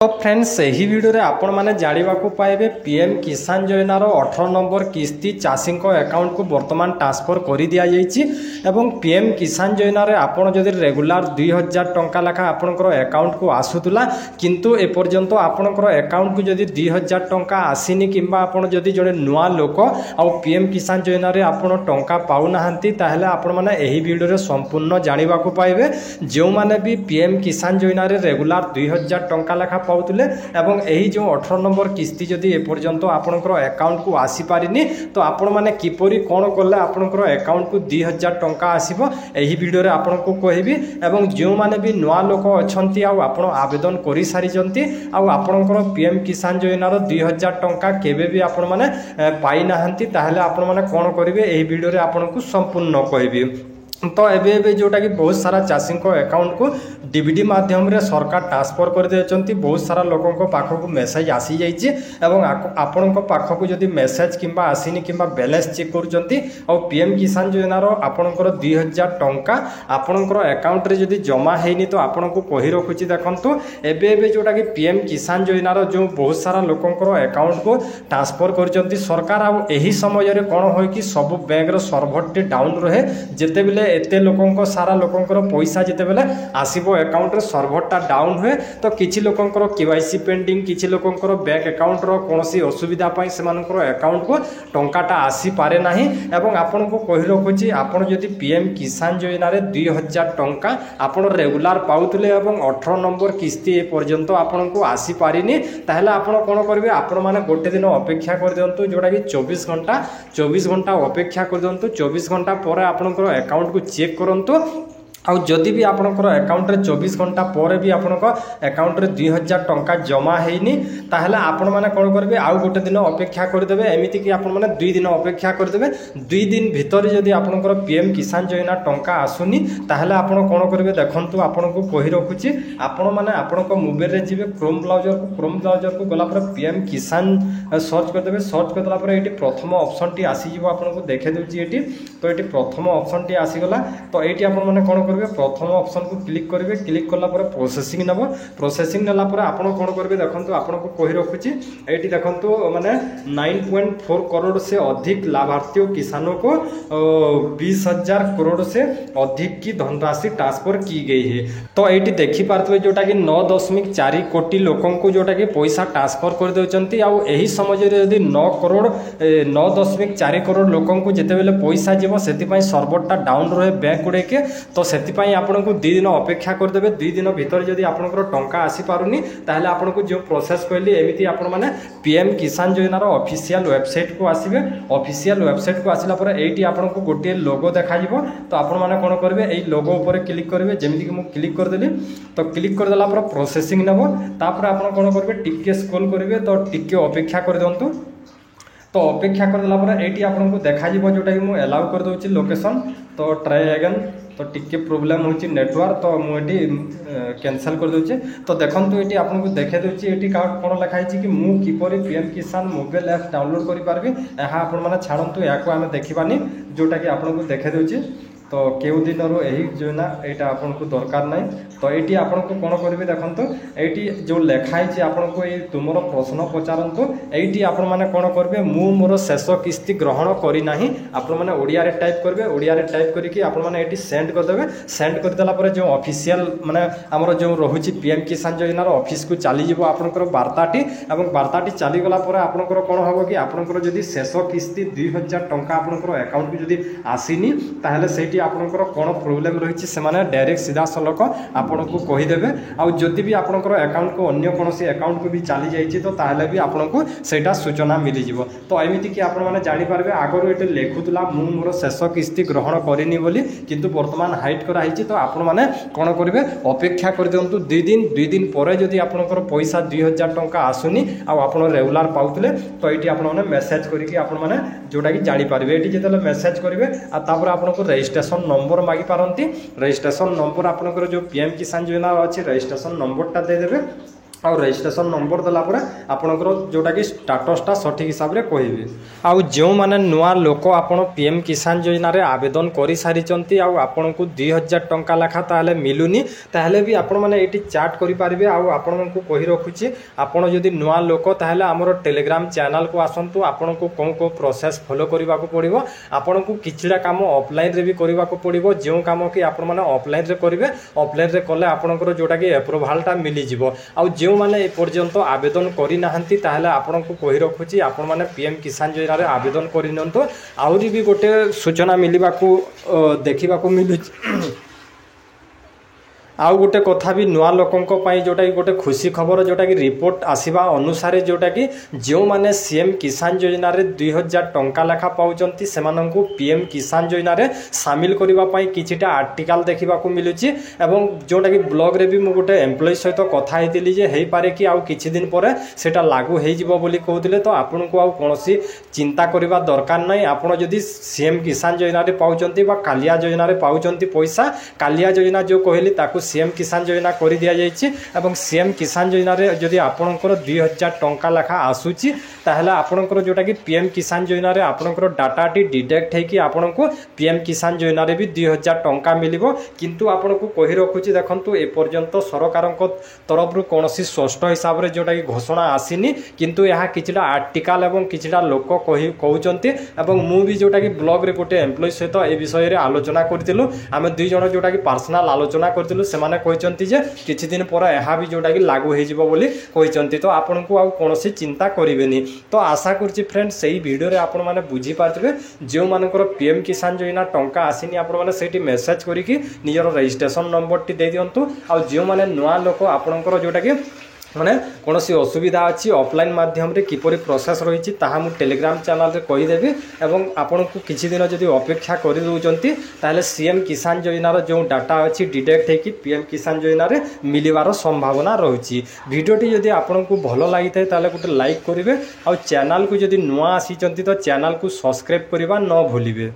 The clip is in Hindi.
तो फ्रेंड्स यही वीडियो रे आपण माने जानिबा को पाइबे पीएम किसान योजनार 18 नंबर किस्ती चाषी अकाउंट को वर्तमान ट्रांसफर कर दिया जाइए एवं पीएम किसान योजना रे आपण जदि रेगुलर 2000 टंका लेखा आपणकर अकाउंट को आसुतला किंतु एपर्यंत आपणकर अकाउंट को जदि 2000 टंका आसीनी किंबा आपण जदि जड़े नुआ लोक आउ पीएम किसान योजना रे आपण टंका पाउ नाहंती ताहले आपण माने एही वीडियो रे संपूर्ण जानिबा को पाइबे जो माने भी पीएम किसान योजना रे रेगुलर 2000 टंका लेखा पाउतले एवं एही जो 18 नंबर किस्ती जदि एपर्यंत आपणकर अकाउंट को आसी पारिनी तो आपण माने किपरि कोन करले आपणकर अकाउंट को 2000 टंका आसीबो एही वीडियो रे आपण को कहबी एवं जो माने भी नुआ लोक अछंती आ आपण आवेदन करि सारी जंती आ आपणकर पीएम किसान योजना रो 2000 टंका केबे भी आपण माने पाई नाहंती ताहले आपण माने कोन करिवे एही वीडियो रे आपण को संपूर्ण कहबी। तो एबे जोटा कि बहुत सारा चाषी अकाउंट को डीबीडी माध्यम रे सरकार ट्रांसफर कर देछंती बहुत सारा लोकों पाखक मेसेज आसी जाइए एवं आपण पाखक जदि मेसेज किंबा आसीनी किंबा बैलेंस चेक करूचंती और पीएम किसान योजना रो आपणकर 2000 टंका आपणकर अकाउंट रे जदि जमा हेनी तो आपण को कहि रखुची देखंतु एबे जोटा कि पीएम किसान योजना रो जो बहुत सारा लोकों अकाउंट को ट्रांसफर करचंती सरकार आ एही समय रे कोन होय कि सब बैंक रो सर्वर टे डाउन रहे जेते बेले एते लोकों सारा लोकों पैसा जिते बेले आसीबो अकाउंट रे सर्वरटा डाउन हुए तो किछि लोकों केवाईसी पेंडिंग किछि लोकों बैंक अकाउंट रो कोनोसी असुविधा पाई सेमानकर अकाउंट को टंकाटा आसी पारे नाही एवं आपन को कहि रखुची आपन जदि पीएम किसान योजना रे 2000 टंका आपन रेगुलर पाउतले एवं 18 नंबर किस्ती ए पर्यंत आपन को आसी पारिनी ताहले आपन कोन करबे आपन माने गोटे दिन अपेक्षा कर दियंतु जोटा कि 24 घंटा अपेक्षा कर दियंतु 24 घंटा पर आपनकर अकाउंट को चेक करंतु आउ जदि भी आपनकर अकाउंट रे 24 घंटा पर भी आपनकर अकाउंट रे 2000 टंका जमा हेनी ताहले आपण माने कोन करबे आउ गोटे दिन अपेक्षा कर देबे एमिति कि आपण माने 2 दिन अपेक्षा कर देबे 2 दिन भीतर जदि आपनकर पीएम किसान योजना टंका आसुनी ताहले आपण कोन करबे देखंतु आपण को कहि रखुची आपण माने आपनक मोबाइल रे जिबे क्रोम ब्राउजर को गला पर पीएम किसान सर्च कर देबे सर्च कर दला पर एटी प्रथम ऑप्शन टी आसी जिवो आपण को देखे देउची एटी तो एटी प्रथम ऑप्शन टी आसी गला तो एटी आपण माने कोन प्रथम ऑप्शन को क्लिक करेंगे क्लिक कला पर प्रोसेसिंग नब प्रोसेसिंग नेला पर आपण कोन करबे देखंतु आपण को कहि रखुची एटी देखंतु माने 9.4 करोड़ से अधिक लाभार्थियों किसानों को 20,000 करोड़ से अधिक की धनराशि ट्रांसफर की गई है। तो एटी देखि पारथबे जोटा कि 9.4 कोटी लोकों को जोटा कि पैसा ट्रांसफर कर देउचंती आ एही समय रे यदि 9.4 करोड़ लोकों को जेते बेले पैसा जीवो सेति पई सर्वरटा डाउन रहे बैंक गुडे के तो सेतिपाई आपण को 2 दिन अपेक्षा कर देबे 2 दिन भीतर जदि आपनकर टंका आसी पारुनी ताहले आपण को जो प्रोसेस कहली एमिति आपण माने पीएम किसान योजना रो ऑफिशियल वेबसाइट को आसीबे ऑफिशियल वेबसाइट को आसिला पर एटी आपण को गोटे लोगो देखा जिवो तो आपण माने कोन करबे एई लोगो ऊपर क्लिक करबे जेमिति कि मु क्लिक कर देली तो क्लिक कर देला पर प्रोसेसिंग नेबो तापर आपण कोन करबे टिके स्क्रॉल करबे तो टिके अपेक्षा कर दंतु तो अपेक्षा कर देला पर एटी आपण को देखा जिवो जोटा कि मु अलाउ कर दोची लोकेशन तो ट्राई अगेन तो टिके प्रोब्लेम होची नेटवर्क तो मुझे कैंसल कर दूचे तो देखंतु एटी आपन को देखे दूची एटी कोन लिखाई छी कि मु किपरि पीएम किसान मोबाइल ऐप डाउनलोड करि पारबी एहा आपन माने छाडंतु याको आमे देखिबानी जोटा कि आपन को देखे दूची तो केउ दिन रो एही योजना एटा आपन को दरकार नै तो एटी आपन को कोन करबे देखंतु एटी जो लिखाई छी आपन को ए तुमरो प्रश्न पचारंतु एटी आपन माने कोन करबे मु मोर शेष किस्ती ग्रहण करी नाही आपन माने ओडिया रे टाइप करबे ओडिया रे टाइप करी कि आपन माने एटी सेंड कर देबे सेंड कर देला पर जो ऑफिशियल माने हमरो जो रहुची पीएम किसान योजना रो ऑफिस को चली जिवो आपनकर वार्ताटी एवं वार्ताटी चली गला पर आपनकर कोन होबो कि आपनकर जदी शेष किस्ती 2000 टंका आपनकर अकाउंट को जदी आसीनी ताहले सेठी आपनकर कोन प्रॉब्लम रहिछि से माने डायरेक्ट सीधा सलक आपन को कहि देबे आ जदि भी आपनकर अकाउंट को अन्य कोनोसी अकाउंट को भी चली जाइछि तो ताहले भी आपन को सेटा सूचना मिली जिवो तो एमिति कि आपन माने जानि पारबे आगरो एटे लेखुतला मु मोर शेष किस्ती ग्रहण करिनी बोली किंतु वर्तमान हाइट करा हिछि तो आपन माने कोन करबे अपेक्षा कर दियंतु 2 दिन परे जदि आपनकर पैसा 2000 टंका आसुनी आ आपन रेगुलर पाउतले तो एटी आपन माने मेसेज करी कि आपन माने जोटा कि जानि पारबे एटी जेतले मेसेज करिवे आ तापर आपन को रजिस्ट्रेशन नंबर मागी पारंती रजिस्ट्रेशन नंबर आपनकर जो पीएम किसान योजना अछि रजिस्ट्रेशन नंबरटा दे देबे ଆଉ ରେଜିଷ୍ଟ୍ରେସନ ନମ୍ବର ଦେଲା ପରେ ଆପଣଙ୍କର ଯେଉଁଟାକି ଷ୍ଟାଟସଟା ସଠିକ୍ ହିସାବରେ କହିବେ। ଆଉ ଯେଉଁମାନେ ନୂଆ ଲୋକ ଆପଣ ପିଏମ୍ କିଷାନ ଯୋଜନାରେ ଆବେଦନ କରିସାରିଛନ୍ତି ଆଉ ଆପଣଙ୍କୁ 2000 ଟଙ୍କା ଲେଖା ତାହେଲେ ମିଳୁନି, ତାହେଲେ ବି ଆପଣମାନେ ଏଇଠି ଚାଟ୍ କରିପାରିବେ। ଆଉ ଆପଣଙ୍କୁ କହି ରଖୁଛି, ଆପଣ ଯଦି ନୂଆ ଲୋକ ତାହେଲେ ଆମର ଟେଲିଗ୍ରାମ ଚ୍ୟାନେଲକୁ ଆସନ୍ତୁ। ଆପଣଙ୍କୁ କେଉଁ କେଉଁ ପ୍ରୋସେସ୍ ଫଲୋ କରିବାକୁ ପଡ଼ିବ, ଆପଣଙ୍କୁ କିଛିଟା କାମ ଅଫଲାଇନ୍ରେ ବି କରିବାକୁ ପଡ଼ିବ। ଯେଉଁ କାମ କି ଆପଣମାନେ ଅଫଲାଇନ୍ରେ କରିବେ, ଅଫଲାଇନ୍ରେ କଲେ ଆପଣଙ୍କର ଯେଉଁଟାକି ଆପ୍ରୁଭାଲଟା ମିଳିଯିବ। ଆଉ ଯେଉଁମାନେ ଏପର୍ଯ୍ୟନ୍ତ ଆବେଦନ କରିନାହାନ୍ତି ତାହେଲେ ଆପଣଙ୍କୁ କହି ରଖୁଛି, ଆପଣମାନେ ପିଏମ୍ କିଷାନ ଯୋଜନାରେ ଆବେଦନ କରିନିଅନ୍ତୁ। ଆହୁରି ବି ଗୋଟେ ସୂଚନା ମିଳିବାକୁ ଦେଖିବାକୁ ମିଳୁଛି। ଆଉ ଗୋଟେ କଥା ବି ନୂଆ ଲୋକଙ୍କ ପାଇଁ ଯେଉଁଟାକି ଗୋଟେ ଖୁସି ଖବର, ଯେଉଁଟାକି ରିପୋର୍ଟ ଆସିବା ଅନୁସାରେ ଯେଉଁଟାକି ଯେଉଁମାନେ ସିଏମ୍ କିଷାନ ଯୋଜନାରେ 2000 ଟଙ୍କା ଲେଖା ପାଉଛନ୍ତି ସେମାନଙ୍କୁ ପିଏମ୍ କିଷାନ ଯୋଜନାରେ ସାମିଲ କରିବା ପାଇଁ କିଛିଟା ଆର୍ଟିକାଲ ଦେଖିବାକୁ ମିଳୁଛି। ଏବଂ ଯେଉଁଟାକି ବ୍ଲଗ୍ରେ ବି ମୁଁ ଗୋଟେ ଏମ୍ପ୍ଲୟି ସହିତ କଥା ହେଇଥିଲି ଯେ ହେଇପାରେ କି ଆଉ କିଛି ଦିନ ପରେ ସେଇଟା ଲାଗୁ ହେଇଯିବ ବୋଲି କହୁଥିଲେ। ତ ଆପଣଙ୍କୁ ଆଉ କୌଣସି ଚିନ୍ତା କରିବା ଦରକାର ନାହିଁ। ଆପଣ ଯଦି ସିଏମ୍ କିଷାନ ଯୋଜନାରେ ପାଉଛନ୍ତି ବା କାଳିଆ ଯୋଜନାରେ ପାଉଛନ୍ତି ପଇସା, କାଳିଆ ଯୋଜନା ଯେଉଁ କହିଲି ତାକୁ ସିଏମ୍ କିଷାନ ଯୋଜନା କରିଦିଆଯାଇଛି। ଏବଂ ସିଏମ୍ କିଷାନ ଯୋଜନାରେ ଯଦି ଆପଣଙ୍କର 2000 ଟଙ୍କା ଲେଖା ଆସୁଛି ତାହେଲେ ଆପଣଙ୍କର ଯେଉଁଟାକି ପିଏମ୍ କିଷାନ ଯୋଜନାରେ ଆପଣଙ୍କର ଡାଟାଟି ଡିଡକ୍ଟ ହେଇକି ଆପଣଙ୍କୁ ପିଏମ୍ କିଷାନ ଯୋଜନାରେ ବି 2000 ଟଙ୍କା ମିଳିବ। କିନ୍ତୁ ଆପଣଙ୍କୁ କହି ରଖୁଛି, ଦେଖନ୍ତୁ ଏପର୍ଯ୍ୟନ୍ତ ସରକାରଙ୍କ ତରଫରୁ କୌଣସି ସ୍ପଷ୍ଟ ହିସାବରେ ଯେଉଁଟାକି ଘୋଷଣା ଆସିନି, କିନ୍ତୁ ଏହା କିଛିଟା ଆର୍ଟିକାଲ ଏବଂ କିଛିଟା ଲୋକ କହୁଛନ୍ତି। ଏବଂ ମୁଁ ବି ଯେଉଁଟାକି ବ୍ଲଗ୍ରେ ଗୋଟେ ଏମ୍ପ୍ଲୟି ସହିତ ଏ ବିଷୟରେ ଆଲୋଚନା କରିଥିଲୁ, ଆମେ ଦୁଇ ଜଣ ଯେଉଁଟାକି ପର୍ସନାଲ ଆଲୋଚନା କରିଥିଲୁ। ସେମାନେ କହିଛନ୍ତି ଯେ କିଛି ଦିନ ପରେ ଏହା ବି ଯେଉଁଟାକି ଲାଗୁ ହେଇଯିବ ବୋଲି କହିଛନ୍ତି। ତ ଆପଣଙ୍କୁ ଆଉ କୌଣସି ଚିନ୍ତା କରିବେନି। ତ ଆଶା କରୁଛି ଫ୍ରେଣ୍ଡ ସେଇ ଭିଡ଼ିଓରେ ଆପଣମାନେ ବୁଝିପାରିଥିବେ, ଯେଉଁମାନଙ୍କର ପିଏମ୍ କିଷାନ ଯୋଜନା ଟଙ୍କା ଆସିନି ଆପଣମାନେ ସେଇଠି ମେସେଜ୍ କରିକି ନିଜର ରେଜିଷ୍ଟ୍ରେସନ ନମ୍ବରଟି ଦେଇଦିଅନ୍ତୁ। ଆଉ ଯେଉଁମାନେ ନୂଆ ଲୋକ ଆପଣଙ୍କର ଯେଉଁଟାକି ମାନେ କୌଣସି ଅସୁବିଧା ଅଛି ଅଫଲାଇନ୍ ମାଧ୍ୟମରେ କିପରି ପ୍ରୋସେସ୍ ରହିଛି ତାହା ମୁଁ ଟେଲିଗ୍ରାମ ଚ୍ୟାନେଲରେ କହିଦେବି। ଏବଂ ଆପଣଙ୍କୁ କିଛି ଦିନ ଯଦି ଅପେକ୍ଷା କରିଦେଉଛନ୍ତି ତାହେଲେ ସିଏମ୍ କିଷାନ ଯୋଜନାର ଯେଉଁ ଡାଟା ଅଛି ଡିଡକ୍ଟ ହେଇକି ପିଏମ୍ କିଷାନ ଯୋଜନାରେ ମିଳିବାର ସମ୍ଭାବନା ରହିଛି। ଭିଡ଼ିଓଟି ଯଦି ଆପଣଙ୍କୁ ଭଲ ଲାଗିଥାଏ ତାହେଲେ ଗୋଟେ ଲାଇକ୍ କରିବେ। ଆଉ ଚ୍ୟାନେଲକୁ ଯଦି ନୂଆ ଆସିଛନ୍ତି ତ ଚ୍ୟାନେଲକୁ ସବସ୍କ୍ରାଇବ୍ କରିବା ନ ଭୁଲିବେ।